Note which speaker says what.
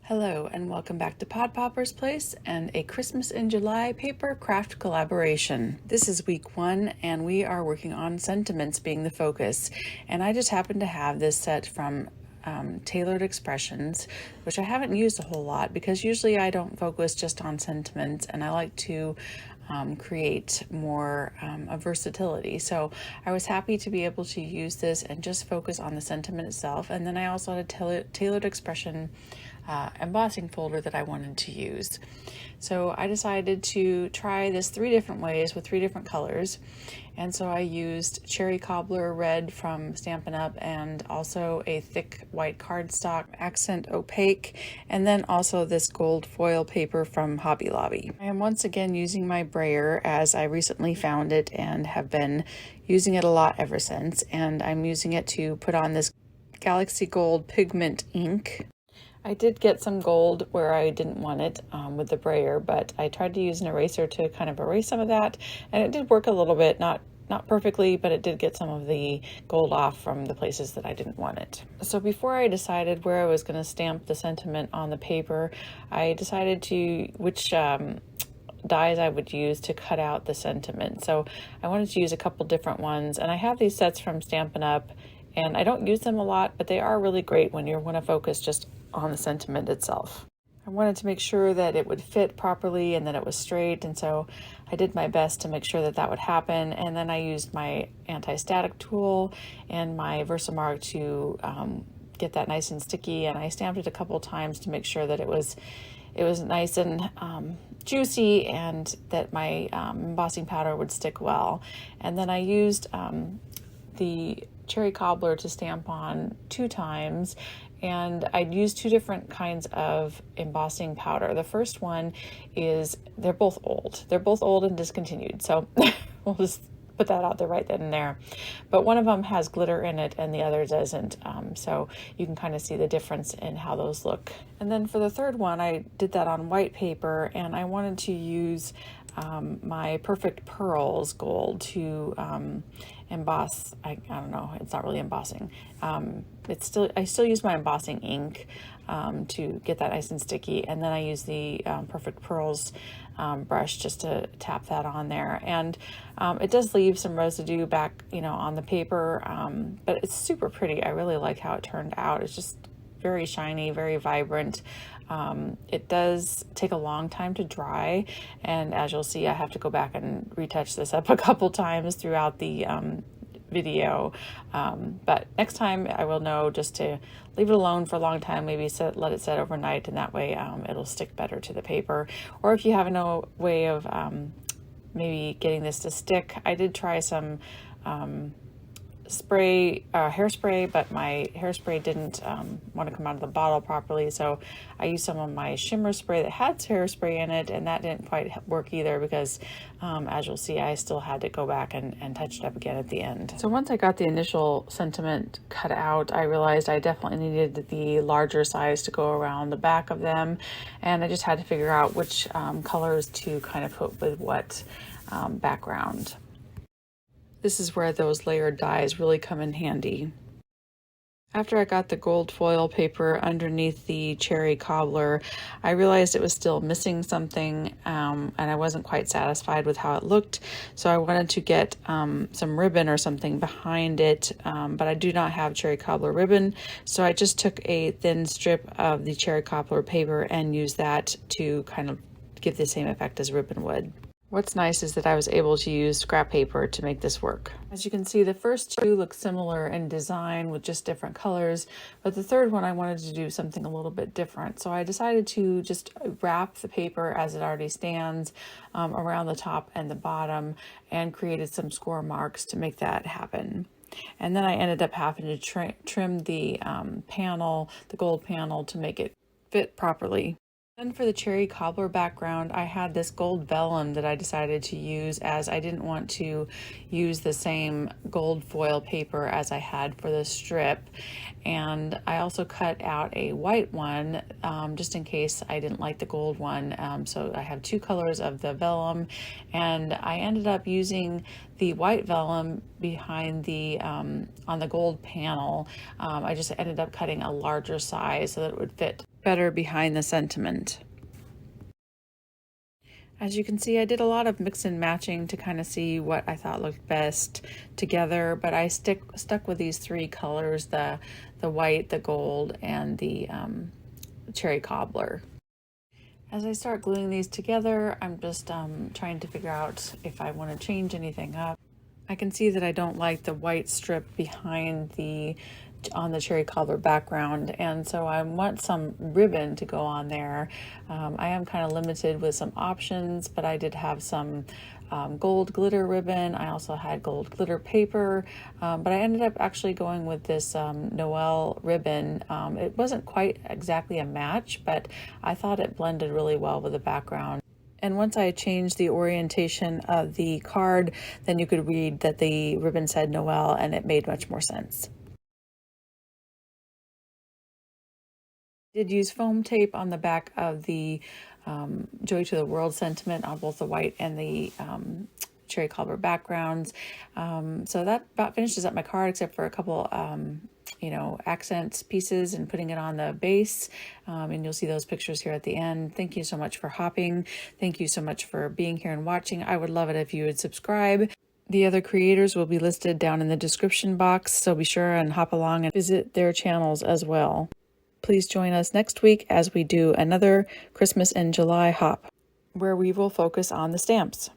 Speaker 1: Hello and welcome back to Pod Popper's Place and a Christmas in July paper craft collaboration. This is week 1 and we are working on sentiments being the focus, and I just happen to have this set from Tailored Expressions, which I haven't used a whole lot because usually I don't focus just on sentiments and I like to create more of versatility. So I was happy to be able to use this and just focus on the sentiment itself. And then I also had a Tailored Expression embossing folder that I wanted to use. So I decided to try this 3 different ways with 3 different colors. And so I used Cherry Cobbler Red from Stampin' Up! And also a thick white cardstock accent opaque, and then also this gold foil paper from Hobby Lobby. I am once again using my brayer as I recently found it and have been using it a lot ever since. And I'm using it to put on this Galaxy Gold pigment ink. I did get some gold where I didn't want it with the brayer, but I tried to use an eraser to kind of erase some of that, and it did work a little bit, not perfectly, but it did get some of the gold off from the places that I didn't want it. So before I decided where I was going to stamp the sentiment on the paper, I decided to which dies I would use to cut out the sentiment. So I wanted to use a couple different ones, and I have these sets from Stampin' Up! And I don't use them a lot, but they are really great when you want to focus just on the sentiment itself. I wanted to make sure that it would fit properly and that it was straight, and so I did my best to make sure that that would happen. And then I used my anti-static tool and my Versamark to get that nice and sticky, and I stamped it a couple times to make sure that it was nice and juicy and that my embossing powder would stick well. And then I used the Cherry Cobbler to stamp on 2 times, and I'd use 2 different kinds of embossing powder. The first one is, they're both old and discontinued, so we'll just put that out there right then and there. But one of them has glitter in it and the other doesn't, so you can kind of see the difference in how those look. And then for the third one, I did that on white paper, and I wanted to use my Perfect Pearls gold to emboss. I don't know, it's not really embossing. I still use my embossing ink to get that nice and sticky, and then I use the Perfect Pearls brush just to tap that on there. And it does leave some residue back, on the paper, but it's super pretty. I really like how it turned out. It's just very shiny, very vibrant. It does take a long time to dry, and as you'll see, I have to go back and retouch this up a couple times throughout the video, but next time I will know just to leave it alone for a long time, maybe let it set overnight, and that way it'll stick better to the paper. Or if you have no way of maybe getting this to stick, I did try some hairspray, but my hairspray didn't want to come out of the bottle properly, so I used some of my shimmer spray that had hairspray in it, and that didn't quite work either because as you'll see, I still had to go back and touch it up again at the end. So once I got the initial sentiment cut out, I realized I definitely needed the larger size to go around the back of them, and I just had to figure out which colors to kind of put with what background. This is where those layered dies really come in handy. After I got the gold foil paper underneath the Cherry Cobbler, I realized it was still missing something, and I wasn't quite satisfied with how it looked, so I wanted to get some ribbon or something behind it, but I do not have Cherry Cobbler ribbon, so I just took a thin strip of the Cherry Cobbler paper and used that to kind of give the same effect as ribbon would. What's nice is that I was able to use scrap paper to make this work. As you can see, the first 2 look similar in design with just different colors, but the third one I wanted to do something a little bit different. So I decided to just wrap the paper as it already stands around the top and the bottom, and created some score marks to make that happen. And then I ended up having to trim the panel, the gold panel, to make it fit properly. Then for the Cherry Cobbler background, I had this gold vellum that I decided to use, as I didn't want to use the same gold foil paper as I had for the strip. And I also cut out a white one just in case I didn't like the gold one. So I have 2 colors of the vellum, and I ended up using the white vellum behind the on the gold panel. I just ended up cutting a larger size so that it would fit better behind the sentiment. As you can see, I did a lot of mix and matching to kind of see what I thought looked best together, but I stuck with these three colors, the white, the gold, and the cherry cobbler. As I start gluing these together, I'm just trying to figure out if I want to change anything up. I can see that I don't like the white strip behind on the cherry cobbler background, and so I want some ribbon to go on there. I am kind of limited with some options, but I did have some gold glitter ribbon. I also had gold glitter paper, but I ended up actually going with this Noel ribbon. It wasn't quite exactly a match, but I thought it blended really well with the background. And once I changed the orientation of the card, then you could read that the ribbon said Noel, and it made much more sense. Did use foam tape on the back of the Joy to the World sentiment on both the white and the cherry cobbler backgrounds. So that about finishes up my card, except for a couple accent pieces and putting it on the base. And you'll see those pictures here at the end. Thank you so much for hopping. Thank you so much for being here and watching. I would love it if you would subscribe. The other creators will be listed down in the description box, so be sure and hop along and visit their channels as well. Please join us next week as we do another Christmas in July hop, where we will focus on the stamps.